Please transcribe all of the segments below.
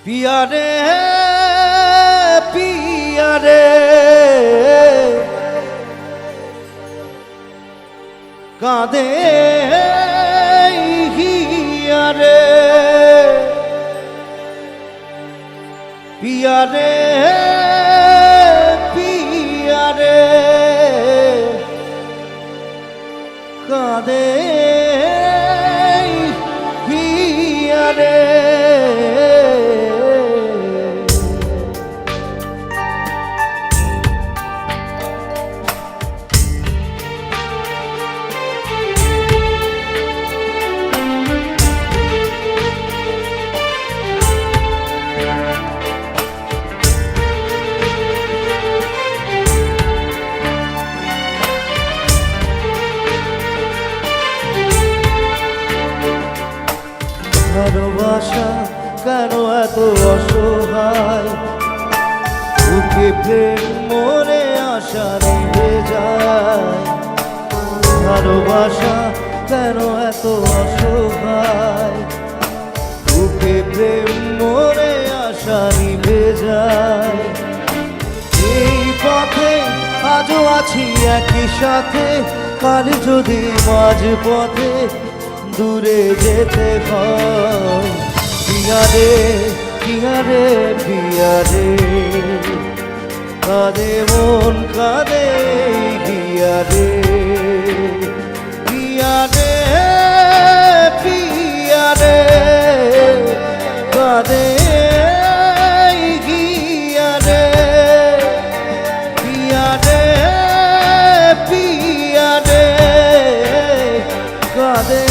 पिया रे पिया रे कांदे हिया रे पिया रे पिया रे कांदे हिया रे ভালোবাসা কেন এত অসহায় বুকে প্রেম মরে আশা নিভে যায় ভালোবাসা কেন এত অসহায় বুকে প্রেম মরে আশা নিভে যায় এই পথে আজও আছি একই সাথে কাল যদি মাঝ পথে দূরে যেতে হয় পিয়া রে পিয়া রে পিয়া রে কাঁদে মন কাঁদে পিয়া রে পিয়া রে পিয়া রে কাঁদে পিয়া রে পিয়া রে পিয়া রে কাঁদে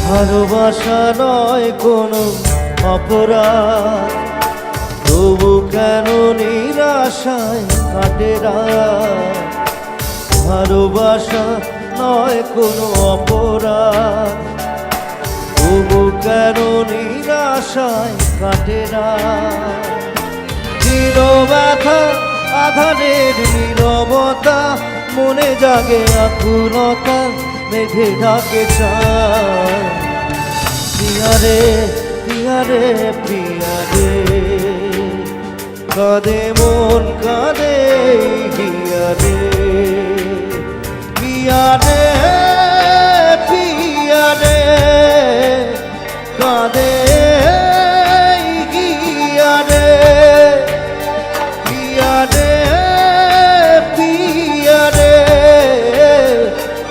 ভালোবাসা নয় কোনো অপরাধ তবু কেন নিরাশায় কাটে রাত ভালোবাসা নয় কোনো অপরাধ তবু কেন নিরাশায় কাটে রাত দৃঢ় ব্যথা আধারের নীরবতা মনে জাগে আকুলতা মেঘে ঢাকে চায় পিয়া রে পিয়া রে পিয়া রে কাঁদে মন কাঁদে হিয়া রে পিয়া রে পিয়া রে কাঁদে হিয়া রে পিয়া রে পিয়া রে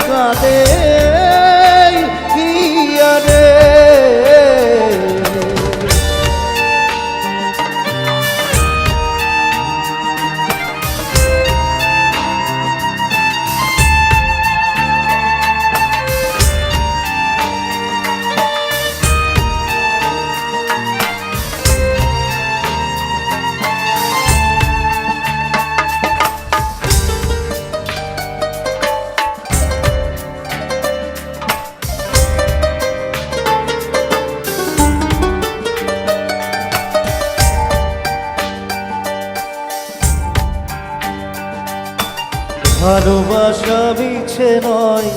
কাঁদে হিয়া রে ভালোবাসা মিছে নয়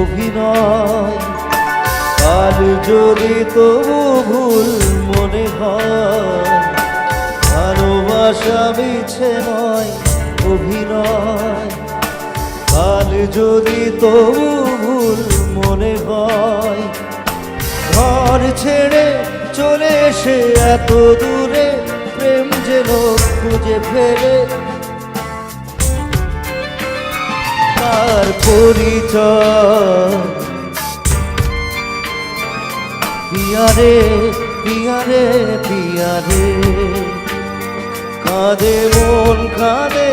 অভিনয় কাল যদি তবু ভুল মনে হয় ভালোবাসা মিছে নয় অভিনয় কাল যদি তবু ভুল মনে হয় ঘর ছেড়ে চলে এসে এত দূরে প্রেম যেন খুঁজে ফেরে তার পরিচয় পিয়া রে পিয়া রে পিয়া রে কাঁদে মন কাঁদে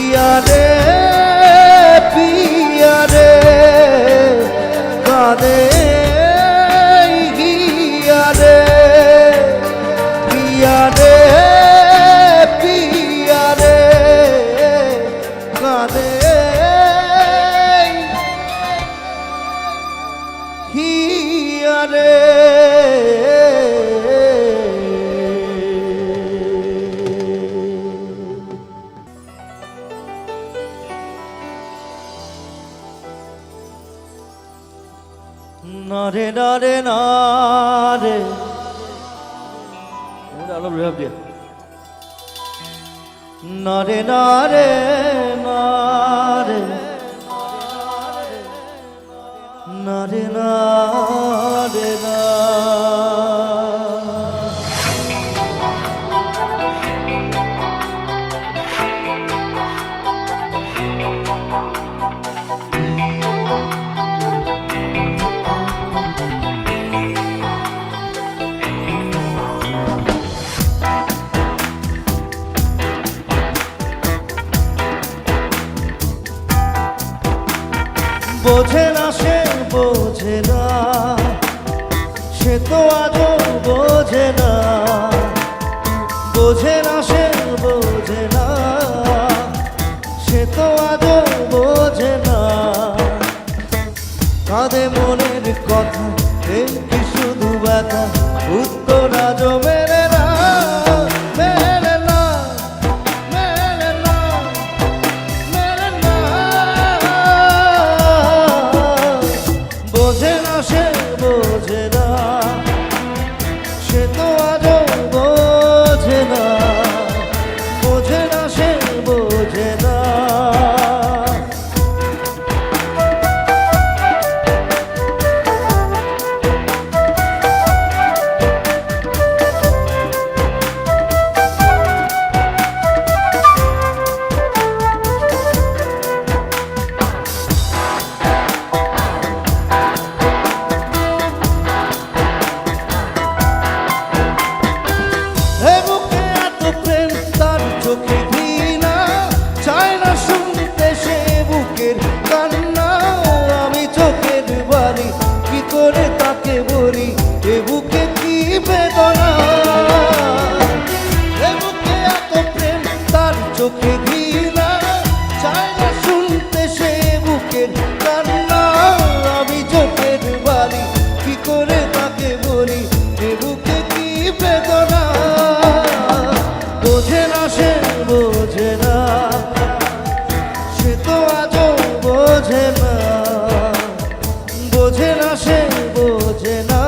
পিয়া রে কাঁদে হিয়া রে পিয়া রে পিয়া রে কাঁদে হিয়া রে নারে নারে নারে নারে নারে নারে নারে নারে না বোঝে না সে বোঝে না সে তো আজও বোঝে না বোঝে না সে বোঝে না সে তো আজও বোঝে না কাঁদে মনের কথা এই কি শুধু ব্যথা উত্তর আজও মেলে না মেলে না মেলে না মেলে না বোঝে না সে বোঝে না সে তো আজও বোঝে না বোঝে না সে বোঝে না চোখে ঘৃণা চায় না শুনতে সে বুকের কান্না আমি চোখের বাড়ি কি করে তাকে বলি এ বুকে কি বেদনা বোঝে না সে বোঝে না সে তো আজও বোঝে না বোঝে না সে বোঝে না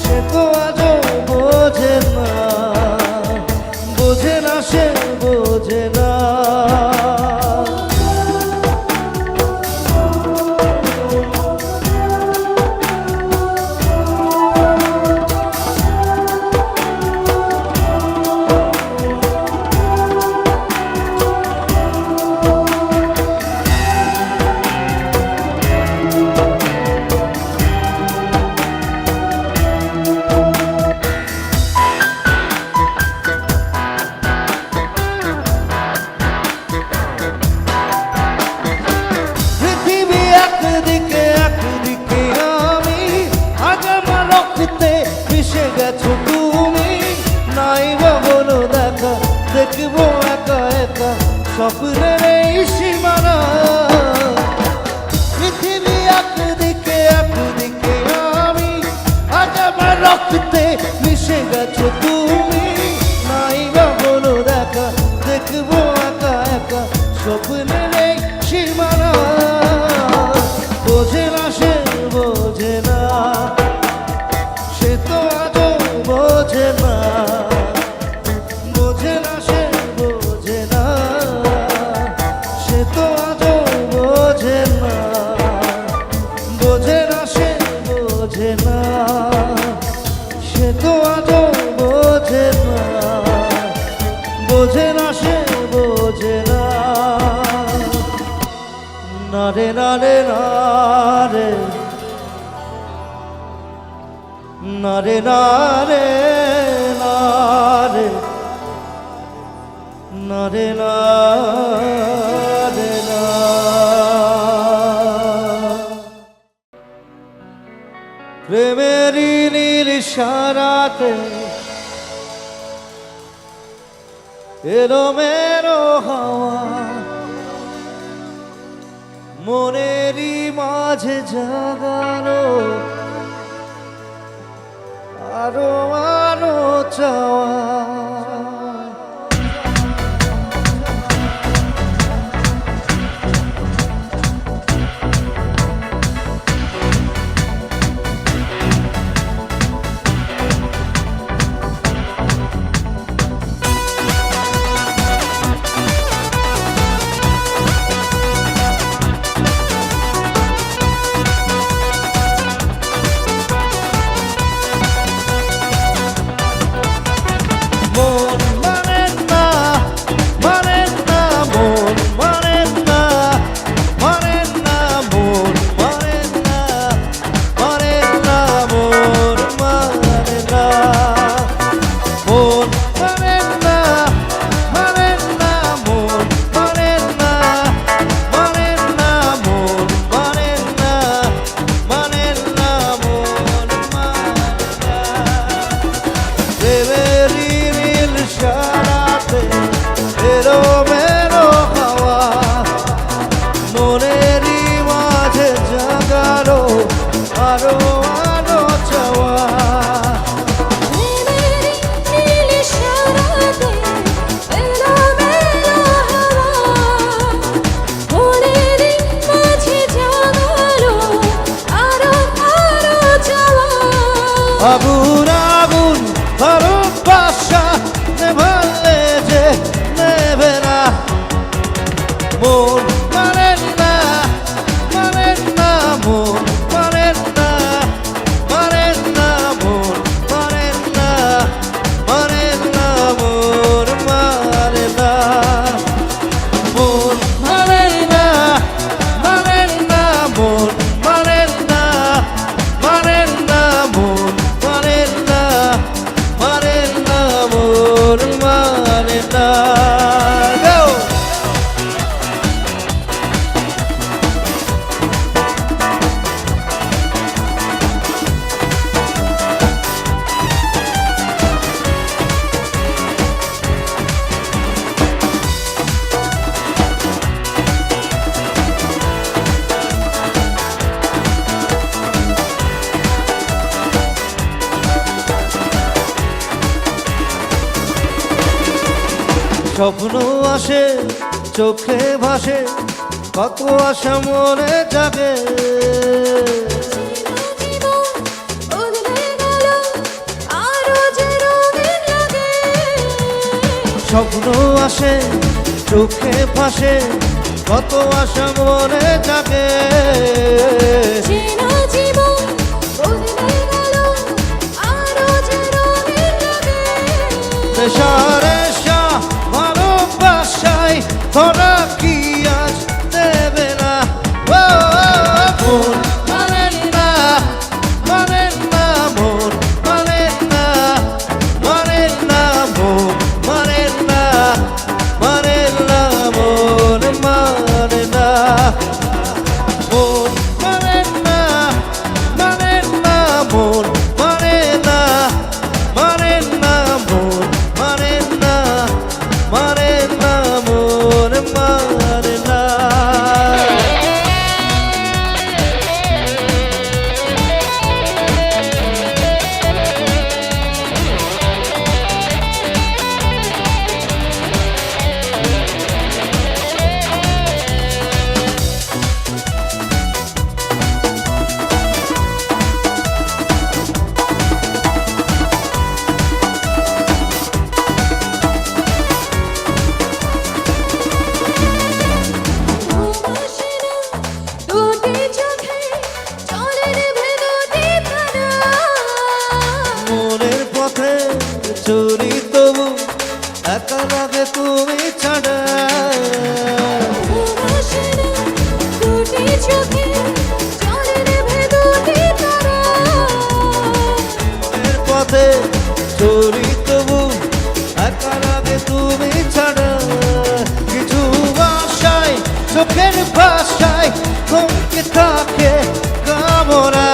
সে তো আজও বোঝে না বোঝে না সে বোঝে না দেখবো একা একা স্বপ্নের এই সীমানা পৃথিবী একদিকে আমি আজ আমার রক্তে মিশে গেছো তুমি নাই বা বলো দেখা দেখবো একা একা স্বপ্নের এই সীমানা বোঝে না সে বোঝে না সে তো আজও বোঝে না বোঝে না সে বোঝে না সে তো আজও বোঝে না বোঝে না সে বোঝে না সে তো আজও বোঝে না বোঝে না সে বোঝে না নারে নারে নারে নারে নারে নারে রে না রে না। প্রেমেরই নীল সারাতে এলো মেরো হাওয়া, মনেরই মাঝে জাগালো আরো আরো চাওয়া। মন মানে না মানে না, মন মানে না মানে না, মন মানে না মানে না, মন মানে না। মন মানে না মানে না, মন মানে না মানে না, মন মানে না মানে না, মন মানে না। প্রেমেরই নীল সারাতে এলো মেরো হাওয়া, মনেরই মাঝে জাগালো আরো আরো চাওয়া। আগুন আগুন ভালোবাসা নেভালে যে নেবে না, মন মানে না মানে না, মন মানে না মানে না, মন মানে না মানে না, মন মানে না। মন মানে না মানে না, মন মানে না মানে না, মন মানে না মানে না, মন মানে না। Go! স্বপ্ন আসে চোখে ভাসে, কত আশা মনে জাগে। স্বপ্ন আসে চোখে ভাসে, কত আশা মনে জাগে। নেশা নেশা ভালোবাসায় ধরা কি আজ দেবে না। ও মন মানে না মানে না, মন মানে না মানে না, মন মানে না মানে না, মন মানে না। মন মানে না মানে না, মন মানে না মানে না, মন মানে না মানে না, মন মানে চোখের ভাষায় থমকে থাকে কামনা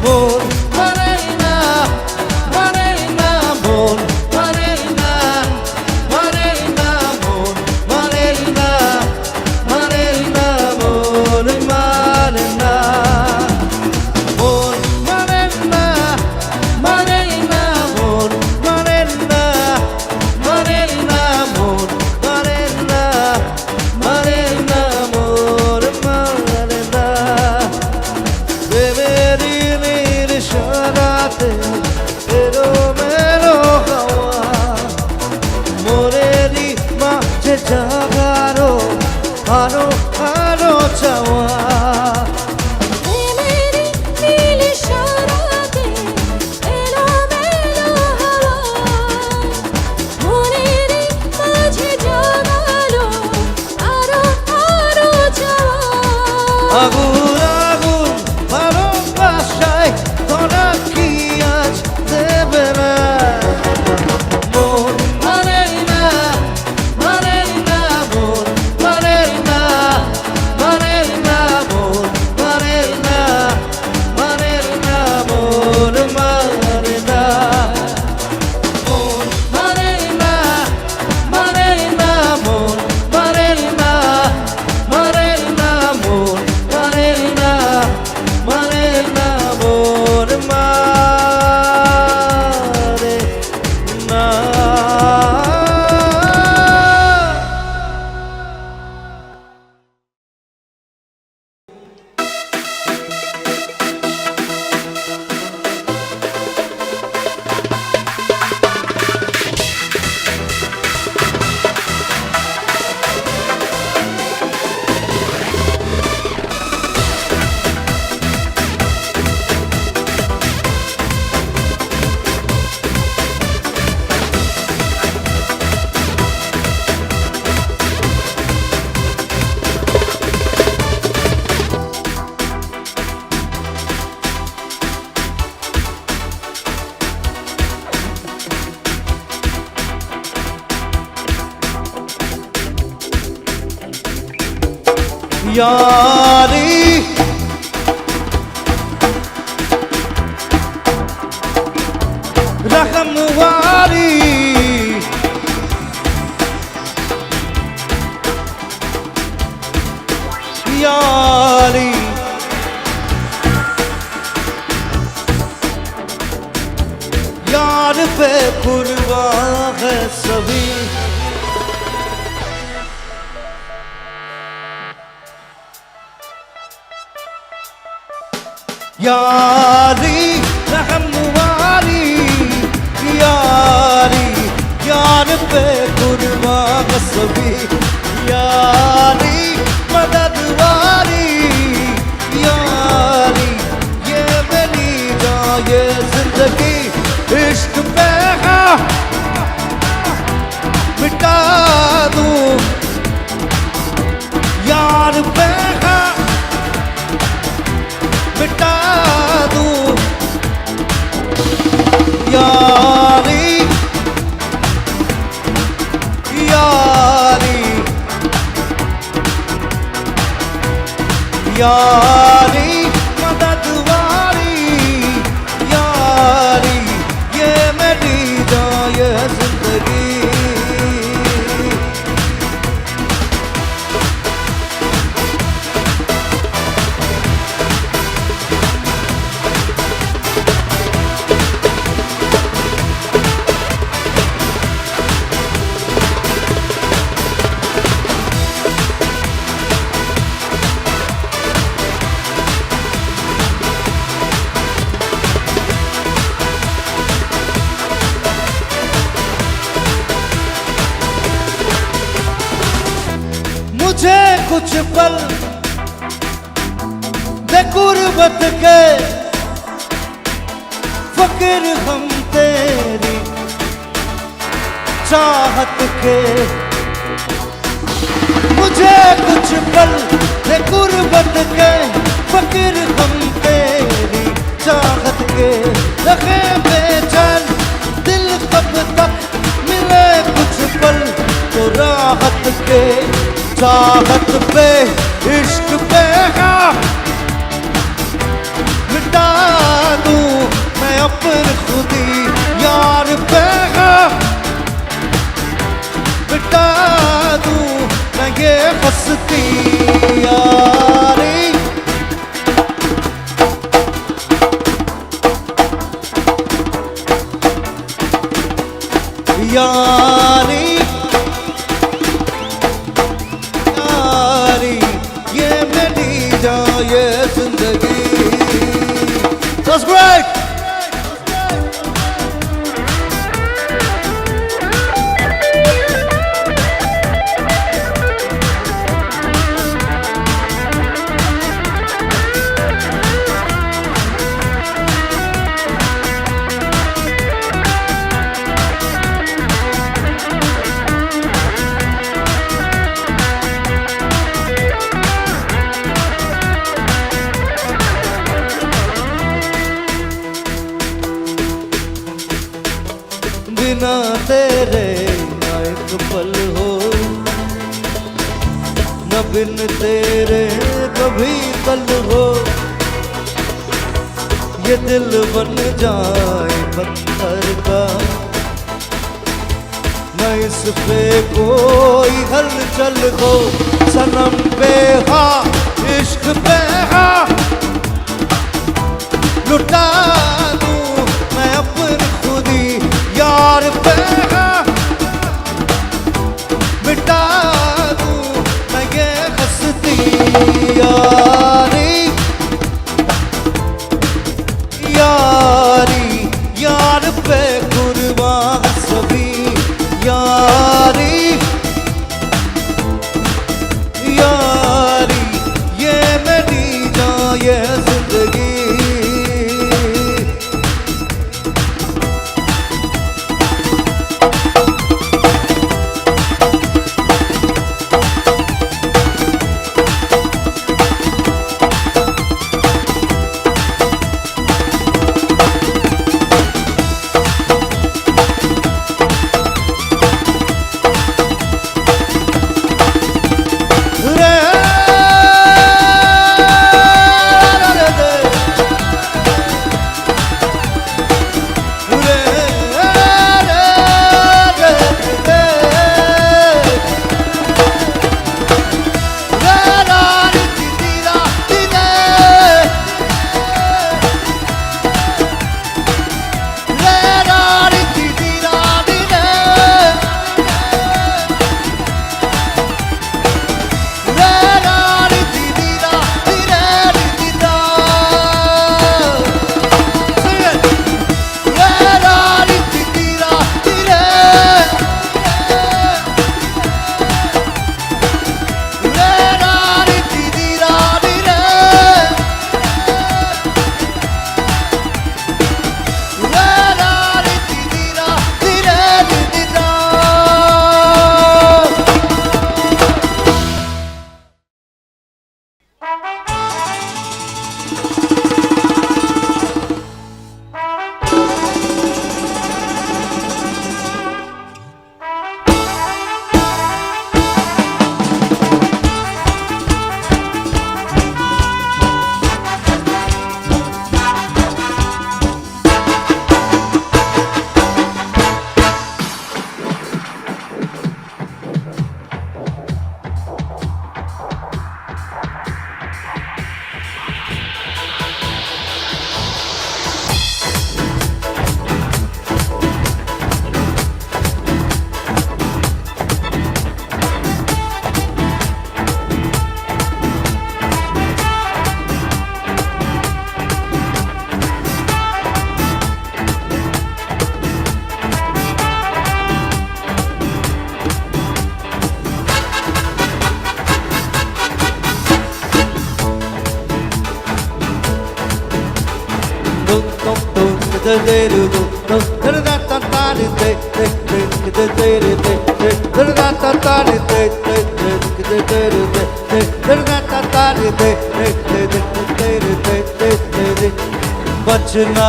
মন মানে না মানে না মন মানে না মানে না মন মানে না মানে না মন মানে না মন মানে না মানে না মন মানে না মানে না মন মানে না মানে না মন মানে না প্রেমেরই নির্সারাতে এলোমেলো হাওয়া মনেরই মাঝে জাগারো আরো আরো চাওয়া প্রেমেরই নীল ইশারাতে এলোমেলো হাওয়া মনেরই মাঝে জাগালো আরো আরো চাওয়া আগুন আগুন ভালোবাসায় তোরা কি আজ দেবে না মন মানে না মানে না মন মানে না মানে না মন মানে না মানে না মন মানে না মন মানে না মানে না মন মানে না মানে না মন মানে না মানে না মন মানে না यारी रहमवारी यारी यार पे कुर्बान है सभी यारी रहमवारी यारी यार पे कुर्बान सभी यारी मददवारी यारी ये मेरी जान ये जिंदगी इश्क पे है मिटा दूं यार पे है मिटा दूं यारी यारी यारी मददवारी यारी ये मेरी जान ये जिंदगी मुझे कुछ पल दे गुर्बत के फकीर हम तेरी चाहत के मुझे कुछ पल दे गुर्बत के फकीर हम तेरी चाहत के रखे बेचैन दिल कब तक मिले कुछ पल तो राहत के चाहत पे इश्क पे मिटा दूं मैं अपनी खुदी यार पे मिटा दूं मैं ये हस्ती यारी यारी यारी ये मेरी जान ये जिंदगी That's great! बिना तेरे ना एक पल हो न बिन तेरे कभी कल हो ये दिल बन जाए पत्थर का न इस पे कोई हलचल हो सनम पे हाँ इश्क पे हाँ लुटा दूं मैं अपनी खुदी यार पे मिटा दूं मैं ये हस्ती यारी यारी यार पे कुर्बान सभी यारी यारी ये मेरी जान ये जिंदगी बचना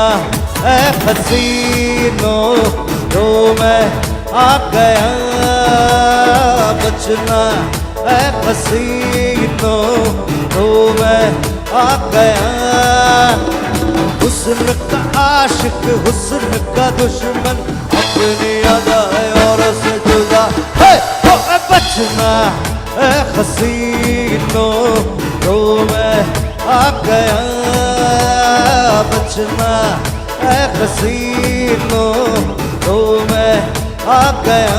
है हसीनों तो मैं आ गया, बचना ऐ हसीनों तो मैं आ गया हुस्न का आशिक हुस्न का दुश्मन अपनी अदा और से जुदा है ओ ऐ बचना ऐ हसीनों तो मैं आ गया बचना ऐ हसीनों तो मैं आ गया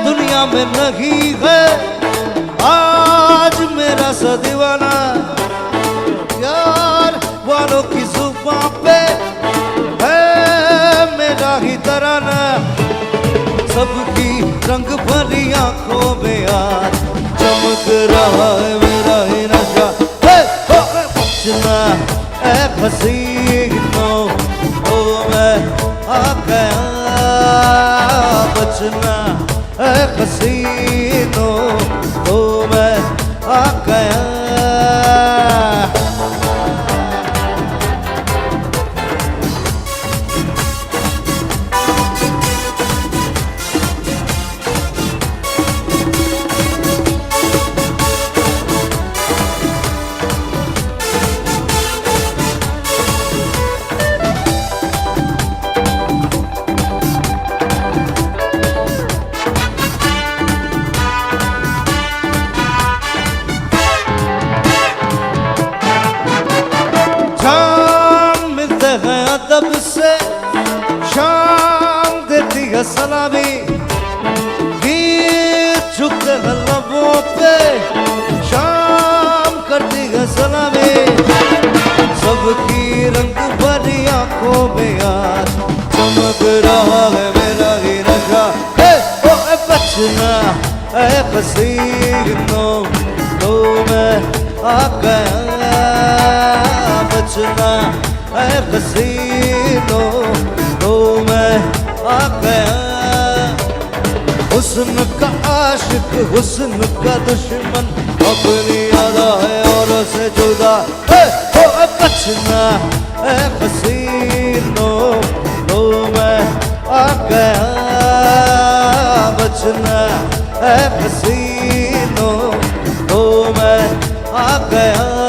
दुनिया में नहीं है आज मेरा सा दीवाना यार वालों की जुबान पे है मेरा ही तराना सबकी रंग भरी आंखों में यार चमक रहा है मेरा ही नशा बचना ऐ हसीनों ओ मैं आ गया बचना ऐ हसीनों तो मैं आ गया अदब से शाम देती है सलामी गीत झुकते हैं लबों पे शाम करती है सलामी सबकी रंग भरी आंखों में यार चमक रहा है मेरा ही नशा ओ ऐ बचना ऐ हसीनों तो मैं आ गया बचना ऐ हसीनों तो मैं आ गया हुस्न का आशिक हुस्न का दुश्मन अपनी अदा है और से जुदा ओ बचना ऐ हसीनों तो मैं आ गया बचना ऐ हसीनों तो मैं आ गया